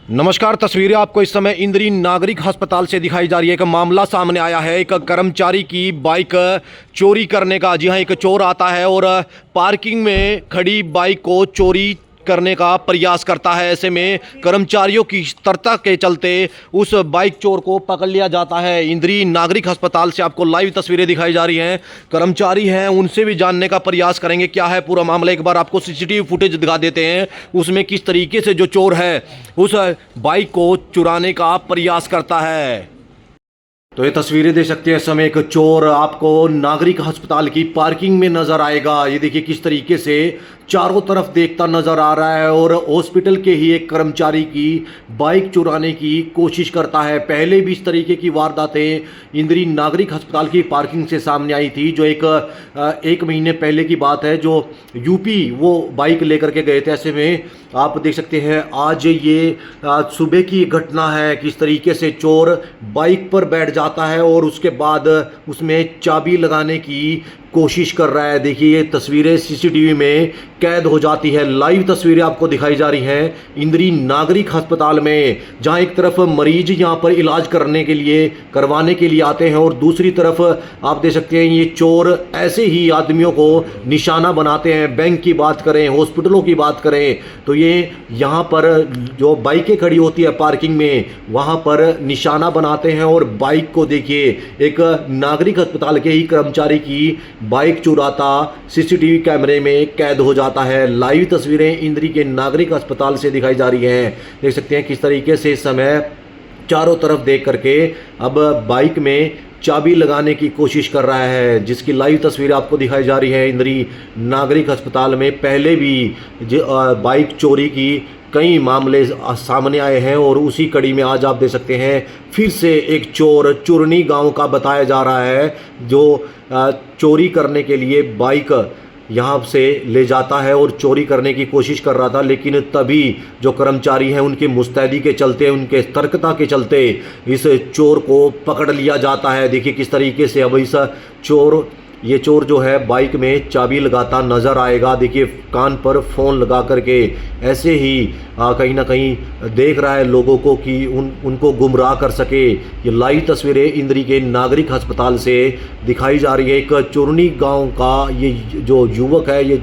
नमस्कार। तस्वीरें आपको इस समय इंद्री नागरिक अस्पताल से दिखाई जा रही है। एक मामला सामने आया है, एक कर्मचारी की बाइक चोरी करने का। जी हां, एक चोर आता है और पार्किंग में खड़ी बाइक को चोरी करने का प्रयास करता है। ऐसे में कर्मचारियों की सतर्कता के चलते उस बाइक चोर को पकड़ लिया जाता है। इंद्री नागरिक अस्पताल से आपको लाइव तस्वीरें दिखाई जा रही हैं। कर्मचारी हैं, उनसे भी जानने का प्रयास करेंगे क्या है पूरा मामला। एक बार आपको सीसीटीवी फुटेज दिखा देते हैं, उसमें किस तरीके से जो चोर है उस बाइक को चुराने का प्रयास करता है। तो ये तस्वीरें देख सकते हैं। इस समय एक चोर आपको नागरिक अस्पताल की पार्किंग में नजर आएगा। ये देखिए किस तरीके से चारों तरफ देखता नजर आ रहा है और हॉस्पिटल के ही एक कर्मचारी की बाइक चुराने की कोशिश करता है। पहले भी इस तरीके की वारदातें इंद्री नागरिक अस्पताल की पार्किंग से सामने आई थी। जो एक महीने पहले की बात है, जो यूपी वो बाइक लेकर के गए थे। ऐसे में आप देख सकते हैं आज ये सुबह की घटना है। किस तरीके से चोर बाइक पर बैठ जाता है और उसके बाद उसमें चाबी लगाने की कोशिश कर रहा है। देखिए ये तस्वीरें सीसीटीवी में कैद हो जाती है। लाइव तस्वीरें आपको दिखाई जा रही हैं इंद्री नागरिक अस्पताल में, जहां एक तरफ मरीज यहां पर इलाज करवाने के लिए आते हैं और दूसरी तरफ आप देख सकते हैं ये चोर ऐसे ही आदमियों को निशाना बनाते हैं। बैंक की बात करें, हॉस्पिटलों की बात करें, तो ये यहाँ पर जो बाइकें खड़ी होती है पार्किंग में, वहाँ पर निशाना बनाते हैं। और बाइक को देखिए, एक नागरिक अस्पताल के ही कर्मचारी की बाइक चुराता सीसीटीवी कैमरे में कैद हो जाता है। लाइव तस्वीरें इंद्री के नागरिक अस्पताल से दिखाई जा रही हैं। देख सकते हैं किस तरीके से इस समय चारों तरफ देख करके अब बाइक में चाबी लगाने की कोशिश कर रहा है, जिसकी लाइव तस्वीर आपको दिखाई जा रही है इंद्री नागरिक अस्पताल में। पहले भी बाइक चोरी की कई मामले सामने आए हैं और उसी कड़ी में आज आप देख सकते हैं फिर से एक चोर चुरनी गांव का बताया जा रहा है, जो चोरी करने के लिए बाइक यहाँ से ले जाता है और चोरी करने की कोशिश कर रहा था। लेकिन तभी जो कर्मचारी हैं उनकी मुस्तैदी के चलते, उनके सतर्कता के चलते इस चोर को पकड़ लिया जाता है। देखिए किस तरीके से अब ये चोर जो है बाइक में चाबी लगाता नज़र आएगा। देखिए कान पर फ़ोन लगा करके ऐसे ही कहीं ना कहीं देख रहा है लोगों को कि उनको गुमराह कर सके। ये लाइव तस्वीरें इंद्री के नागरिक अस्पताल से दिखाई जा रही है। एक चुरनी गांव का ये जो युवक है, ये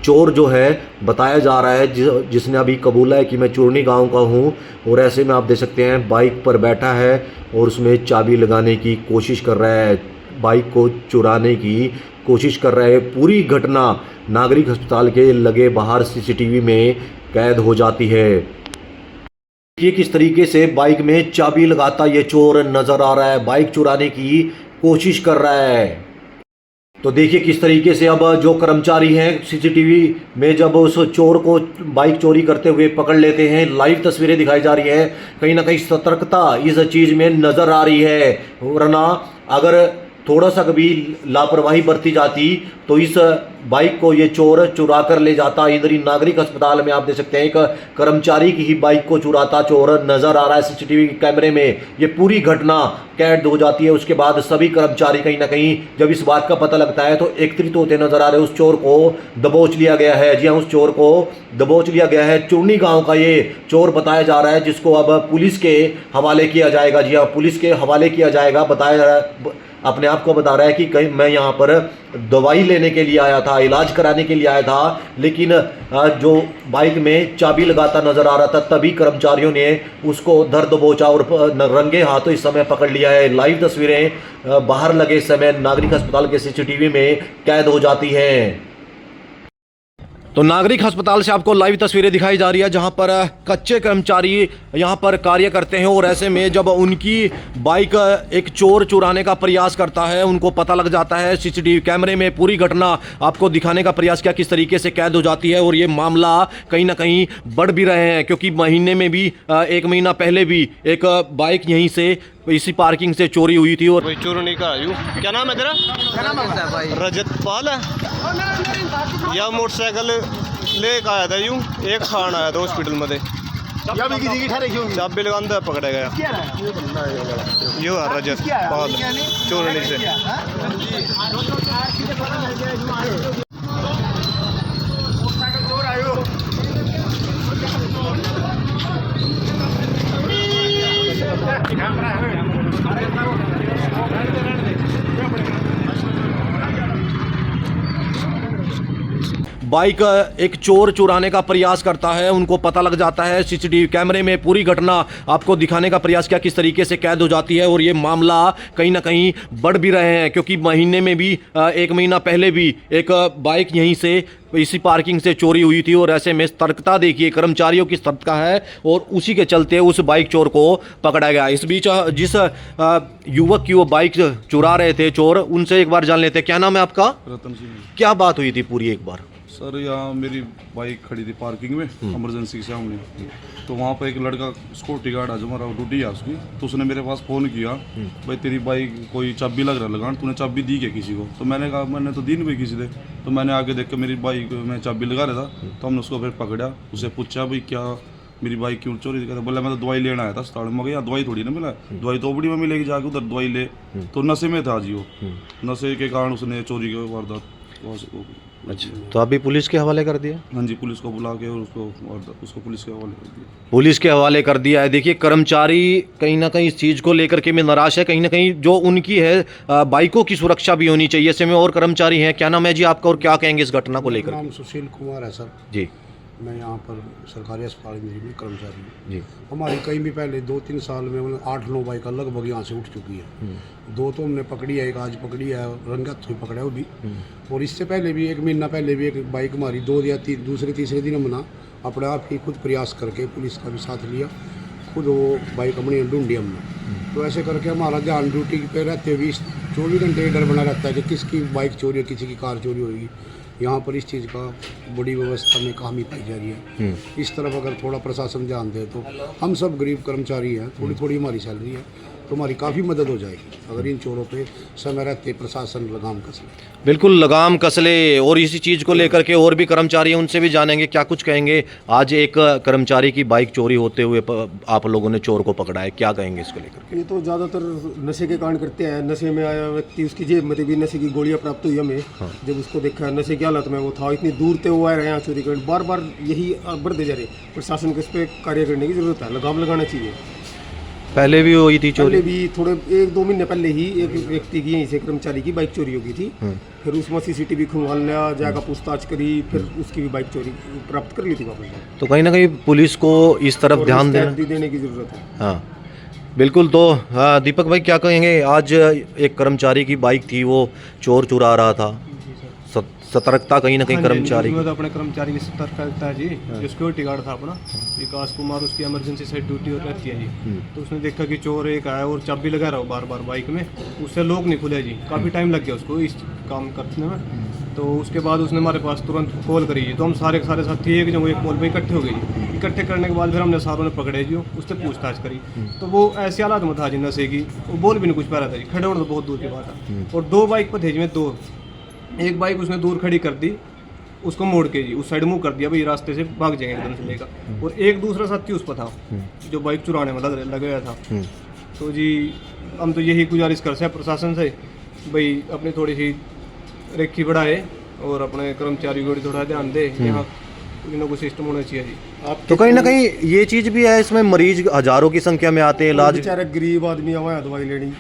चोर जो है बताया जा रहा है, जिसने अभी कबूला है कि मैं चुरनी गाँव का हूँ। और ऐसे में आप देख सकते हैं बाइक पर बैठा है और उसमें चाबी लगाने की कोशिश कर रहा है, बाइक को चुराने की कोशिश कर रहा है। पूरी घटना नागरिक अस्पताल के लगे बाहर सीसीटीवी में कैद हो जाती है। ये किस तरीके से बाइक में चाबी लगाता ये चोर नजर आ रहा है, बाइक चुराने की कोशिश कर रहा है। तो देखिए किस तरीके से अब जो कर्मचारी हैं सीसीटीवी में जब उस चोर को बाइक चोरी करते हुए पकड़ लेते हैं। लाइव तस्वीरें दिखाई जा रही हैं। कहीं ना कहीं सतर्कता इस चीज़ में नज़र आ रही है, वरना अगर थोड़ा सा कभी लापरवाही बरती जाती तो इस बाइक को ये चोर चुरा कर ले जाता। इंद्री नागरिक अस्पताल में आप देख सकते हैं एक कर्मचारी की ही बाइक को चुराता चोर नजर आ रहा है सीसीटीवी कैमरे में। ये पूरी घटना कैद हो जाती है। उसके बाद सभी कर्मचारी कहीं ना कहीं जब इस बात का पता लगता है तो एकत्रित होते नजर आ रहे हैं। उस चोर को दबोच लिया गया है। जी हाँ, उस चोर को दबोच लिया गया है। चुरनी गाँव का ये चोर बताया जा रहा है, जिसको अब पुलिस के हवाले किया जाएगा। जी हाँ, पुलिस के हवाले किया जाएगा। बताया जा रहा है, अपने आप को बता रहा है कि कहीं मैं यहाँ पर दवाई लेने के लिए आया था, इलाज कराने के लिए आया था, लेकिन जो बाइक में चाबी लगाता नजर आ रहा था तभी कर्मचारियों ने उसको धर दबोचा और रंगे हाथों इस समय पकड़ लिया है। लाइव तस्वीरें बाहर लगे समय नागरिक अस्पताल के सीसीटीवी में कैद हो जाती हैं। तो नागरिक अस्पताल से आपको लाइव तस्वीरें दिखाई जा रही है, जहां पर कच्चे कर्मचारी यहां पर कार्य करते हैं। और ऐसे में जब उनकी बाइक एक चोर चुराने का प्रयास करता है, उनको पता लग जाता है। सीसीटीवी कैमरे में पूरी घटना आपको दिखाने का प्रयास किया, किस तरीके से कैद हो जाती है। और ये मामला कहीं ना कहीं बढ़ भी रहे हैं, क्योंकि महीने में भी एक महीना पहले भी एक बाइक यहीं से इसी पार्किंग से चोरी हुई थी। और चोरनी का क्या नाम है तेरा? रजत पाल है। या मोटरसाइकिल लेकर आया था यूं, एक खान आया था हॉस्पिटल में चाबी लगान पकड़ा गया। यो है रजत पाल चोरनी से। बाइक एक चोर चुराने का प्रयास करता है, उनको पता लग जाता है, सीसीटीवी कैमरे में पूरी घटना आपको दिखाने का प्रयास किया, किस तरीके से कैद हो जाती है। और ये मामला कहीं ना कहीं बढ़ भी रहे हैं, क्योंकि महीने में भी 1 महीना पहले भी एक बाइक यहीं से इसी पार्किंग से चोरी हुई थी। और ऐसे में सतर्कता देखिए, कर्मचारियों की सतर्कता है और उसी के चलते उस बाइक चोर को पकड़ा गया। इस बीच जिस युवक की वो बाइक चुरा रहे थे चोर, उनसे एक बार जान लेते हैं। क्या नाम है आपका? रतन सिंह। क्या बात हुई थी पूरी एक बार? सर यहाँ मेरी बाइक खड़ी थी पार्किंग में इमरजेंसी के सामने, तो वहाँ पर एक लड़का सिक्योरिटी गार्ड है जो हमारा ड्यूटी है उसकी, तो उसने मेरे पास फ़ोन किया, भाई तेरी बाइक कोई चाबी लग रहा लगान, तूने चाबी दी क्या किसी को? तो मैंने कहा मैंने तो दी नहीं भाई किसी ने। तो मैंने आगे देख के मेरी बाइक में चाबी लगा रहा था, तो हमने उसको फिर पकड़ा, उसे पूछा भाई क्या मेरी बाइक क्यों चोरी थी? कहता बोला मैं तो दवाई लेना आया था अस्पताल में। यहाँ दवाई थोड़ी ना मिला, दवाई तो बड़ी में मिलेगी, जाके उधर दवाई ले। तो नशे में था जी वो, नशे के कारण उसने चोरी की वारदात। अच्छा, तो अभी पुलिस के हवाले कर दिया? हाँ जी, पुलिस को बुला के और उसको पुलिस के हवाले कर दिया। पुलिस के हवाले कर दिया है। देखिए, कर्मचारी कहीं ना कहीं इस चीज़ को लेकर के में निराश है, कहीं ना कहीं जो उनकी है बाइकों की सुरक्षा भी होनी चाहिए। ऐसे में और कर्मचारी हैं। क्या नाम है जी आपका और क्या कहेंगे इस घटना को लेकर? नाम सुशील कुमार है सर जी मैं यहाँ पर सरकारी अस्पताल में कर्मचारी हूँ। जी। हमारी कहीं भी पहले 2-3 साल में मतलब 8-9 बाइक लगभग यहाँ से उठ चुकी है। 2 तो हमने पकड़ी है, एक आज पकड़ी है, रंगत हुई पकड़ा है वो भी। और इससे पहले भी 1 महीना पहले भी एक बाइक हमारी 2 या 3 दूसरे तीसरे दिन हमने अपने आप ही खुद प्रयास करके पुलिस का भी साथ लिया, खुद वो बाइक अपनी ढूंढी हमने। तो ऐसे करके हमारा ध्यान ड्यूटी पे रहते हुए 24 घंटे डर बना रहता है कि किसकी बाइक चोरी है, किसी की कार चोरी होगी। यहाँ पर इस चीज़ का बड़ी व्यवस्था में खामी पाई जा रही है। इस तरफ अगर थोड़ा प्रशासन ध्यान दे तो हम सब गरीब कर्मचारी हैं, थोड़ी थोड़ी हमारी सैलरी है, तो हमारी काफ़ी मदद हो जाएगी अगर इन चोरों पे समय रहते प्रशासन लगाम कस ले। बिल्कुल लगाम कस ले। और इसी चीज़ को लेकर के और भी कर्मचारी हैं, उनसे भी जानेंगे क्या कुछ कहेंगे। आज एक कर्मचारी की बाइक चोरी होते हुए आप लोगों ने चोर को पकड़ा है, क्या कहेंगे इसको लेकर? ये तो ज़्यादातर नशे के कारण करते हैं। नशे में आया व्यक्ति, उसकी जेब में भी नशे की गोलियां प्राप्त हुई हमें। जब उसको देखा नशे की हालत में वो था, इतनी दूर से वो आ रहे हैं चोरी कर, बार बार यही बढ़ते जा रहे। प्रशासन को इस पर कार्य करने की जरूरत है, लगाम लगाना चाहिए। पहले भी हुई थी चोरी? पहले भी थोड़े 1-2 महीने पहले ही एक व्यक्ति की यहीं से कर्मचारी की बाइक चोरी हो गई थी। फिर उसमें सीसीटीवी खुलवा लिया, जाकर पूछताछ करी, फिर उसकी भी बाइक चोरी प्राप्त कर ली थी वापस। तो कहीं ना कहीं पुलिस को इस तरफ ध्यान देने की जरूरत है। हाँ बिल्कुल। तो दीपक भाई क्या कहेंगे? आज एक कर्मचारी की बाइक थी, वो चोर चुरा रहा था, सतर्कता कहीं ना कहीं कर्मचारी तो अपने कर्मचारी की सतर्कता है जी। जो सिक्योरिटी गार्ड था अपना विकास कुमार, उसकी इमरजेंसी से ड्यूटी रहती है जी। तो उसने देखा कि चोर एक आया और चाबी लगा रहा हो बार बार बाइक में, उससे लॉक नहीं खुले जी। काफ़ी टाइम लग गया उसको इस काम करने में। तो उसके बाद उसने हमारे पास तुरंत कॉल करी जी। तो हम सारे साथी एक जगह एक कॉल पर इकट्ठे हो गए जी। इकट्ठे करने के बाद फिर हमने सारों ने पकड़े जी, उससे पूछताछ करी। तो वो ऐसे हालात में था जी नशे की, वो बोल भी नहीं कुछ पा रहा था जी। खड़े होने तो बहुत दूर की बात है। और 2 बाइक पर थे जी में 2, एक बाइक उसने दूर खड़ी कर दी, उसको मोड़ के जी उस साइड मुंह कर दिया, भाई रास्ते से भाग जाएंगे एकदम से लेकर। और एक दूसरा साथी उस पर था जो बाइक चुराने में लग गया था। तो जी हम तो यही गुजारिश करते हैं प्रशासन से, भाई अपनी थोड़ी सी रेखी बढ़ाए और अपने कर्मचारियों को थोड़ा ध्यान दे। यहाँ कुछ सिस्टम होना चाहिए जी। तो कहीं ना कहीं ये चीज़ भी है, इसमें मरीज हजारों की संख्या में आते हैं इलाज। बेचारे गरीब आदमी आया दवाई लेनी,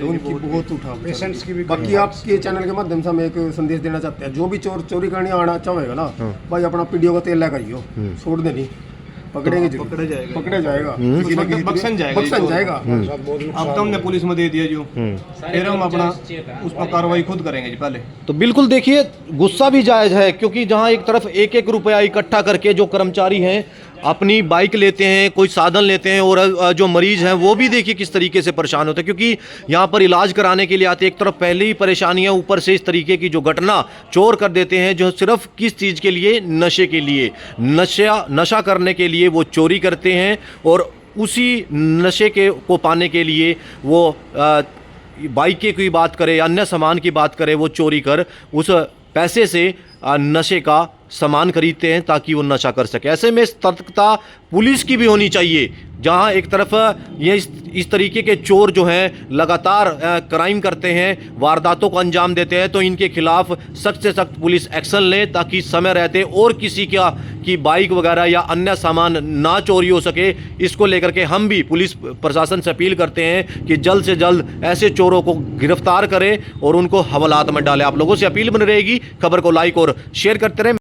उनकी बहुत उठा पेशेंट्स की भी। बाकी आपके चैनल के माध्यम से हम एक संदेश देना चाहते हैं, जो भी चोरी करने आना चाहेगा ना भाई, अपना पीडीओ का तेल लगाइयो, छोड़ देनी, पकड़ेंगे जरूर, पकड़ा जाएगा, बख्शन जाएगा। अब तो हमने पुलिस में दे दिया जो, फिर हम अपना उस पर कार्रवाई खुद करेंगे जी पहले। तो बिल्कुल देखिए, गुस्सा भी जायज़ है, क्योंकि जहां एक तरफ 1-1 रुपया इकट्ठा करके जो कर्मचारी हैं अपनी बाइक लेते हैं, कोई साधन लेते हैं, और जो मरीज हैं वो भी देखिए किस तरीके से परेशान होते हैं, क्योंकि यहाँ पर इलाज कराने के लिए आते हैं। एक तरफ पहले ही परेशानियाँ, ऊपर से इस तरीके की जो घटना चोर कर देते हैं, जो सिर्फ किस चीज़ के लिए? नशे के लिए, नशा करने के लिए वो चोरी करते हैं। और उसी नशे को पाने के लिए वो बाइकें की बात करें या अन्य सामान की बात करें, वो चोरी कर उस पैसे से नशे का सामान खरीदते हैं ताकि वो नशा कर सके। ऐसे में सतर्कता पुलिस की भी होनी चाहिए, जहां एक तरफ ये इस तरीके के चोर जो हैं लगातार क्राइम करते हैं, वारदातों को अंजाम देते हैं, तो इनके खिलाफ सख्त से सख्त पुलिस एक्शन ले, ताकि समय रहते और किसी की बाइक वगैरह या अन्य सामान ना चोरी हो सके। इसको लेकर के हम भी पुलिस प्रशासन से अपील करते हैं कि जल्द से जल्द ऐसे चोरों को गिरफ्तार करें और उनको हवालात में डालें। आप लोगों से अपील बनी रहेगी, खबर को लाइक और शेयर करते रहें।